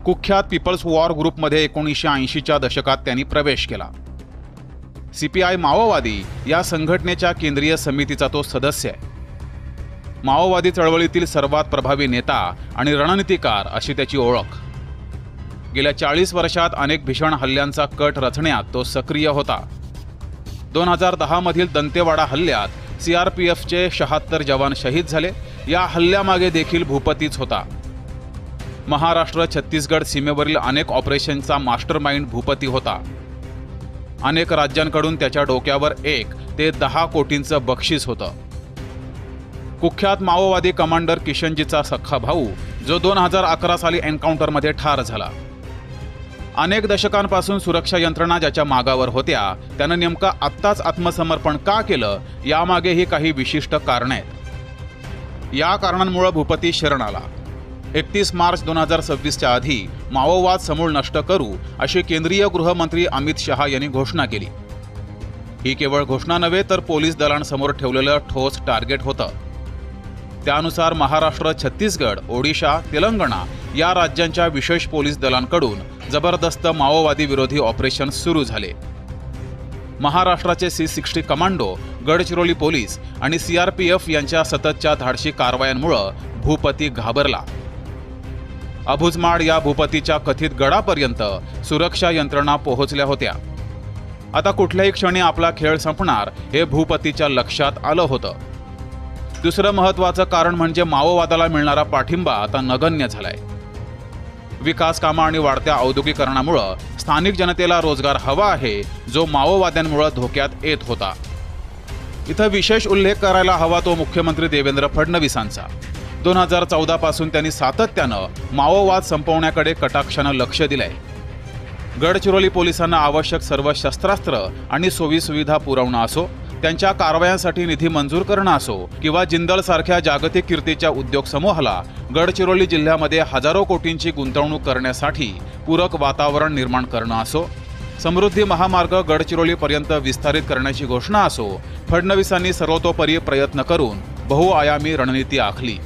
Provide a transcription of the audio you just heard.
कुख्यात people's war ग्रुपमध्ये 1980च्या दशकात त्यांनी प्रवेश केला। सीपीआय माओवादी या संघटनेच्या केंद्रीय समितीचा तो सदस्य आहे। माओवादी चळवळीतील सर्वात प्रभावी नेता आणि रणनीतिकार अशी त्याची ओळख। गेल्या 40 वर्षात अनेक भीषण हल्ल्यांचा कट रचण्यात तो सक्रिय होता। 2010 मधील दंतेवाडा हल्ल्यात सीआरपीएफचे 76 जवान शहीद झाले। या हल्ल्यामागे देखील भूपतीच होता। महाराष्ट्र छत्तीसगड सीमेवरील अनेक ऑपरेशनचा मास्टरमाइंड भूपती होता। अनेक राज्यांकडून त्याच्या डोक्यावर 1 ते 10 कोटींचं बक्षीस होतं। कुख्यात माओवादी कमांडर किशनजीचा सख्खा भाऊ जो 2011 साली एन्काउंटरमध्ये ठार झाला। अनेक दशकांपासून सुरक्षा यंत्रणा ज्याच्या मागावर होत्या त्यानं नेमका आत्ताच आत्मसमर्पण का केलं यामागेही काही विशिष्ट कारणे आहेत। या कारणांमुळे भूपती शरण आला। 31 मार्च 2026च्या आधी माओवाद समूळ नष्ट करू अशी केंद्रीय गृहमंत्री अमित शहा यांनी घोषणा केली। ही केवळ घोषणा नव्हे तर पोलीस दलांसमोर ठेवलेलं ठोस टार्गेट होतं। त्यानुसार महाराष्ट्र, छत्तीसगड, ओडिशा, तेलंगणा या राज्यांच्या विशेष पोलीस दलांकडून जबरदस्त माओवादी विरोधी ऑपरेशन सुरू झाले। महाराष्ट्राचे C60 कमांडो, गडचिरोली पोलीस आणि सीआरपीएफ यांच्या सततच्या धाडसी कारवायांमुळे भूपती घाबरला। अबुझमाड या भूपतीच्या कथित गडापर्यंत सुरक्षा यंत्रणा पोहोचल्या होत्या। आता कुठल्याही क्षणी आपला खेळ संपणार हे भूपतीच्या लक्षात आलं होतं। दुसरं महत्त्वाचं कारण म्हणजे माओवादाला मिळणारा पाठिंबा आता नगण्य झालाय। विकास कामं आणि वाढत्या औद्योगिकरणामुळे स्थानिक जनतेला रोजगार हवा आहे जो माओवाद्यांमुळे धोक्यात येत होता। इथं विशेष उल्लेख करायला हवा तो मुख्यमंत्री देवेंद्र फडणवीसांचा। 2014 पासून त्यांनी सातत्यानं माओवाद संपवण्याकडे कटाक्षानं लक्ष दिलंय। गडचिरोली पोलिसांना आवश्यक सर्व शस्त्रास्त्र आणि सोयीसुविधा पुरवणं असो, त्यांच्या कारवायांसाठी निधी मंजूर करणं असो किंवा जिंदलसारख्या जागतिक कीर्तीच्या उद्योग समूहाला गडचिरोली जिल्ह्यामध्ये हजारो कोटींची गुंतवणूक करण्यासाठी पूरक वातावरण निर्माण करणं असो, समृद्धी महामार्ग गडचिरोलीपर्यंत विस्तारित करण्याची घोषणा असो, फडणवीसांनी सर्वतोपरी प्रयत्न करून बहुआयामी रणनीती आखली।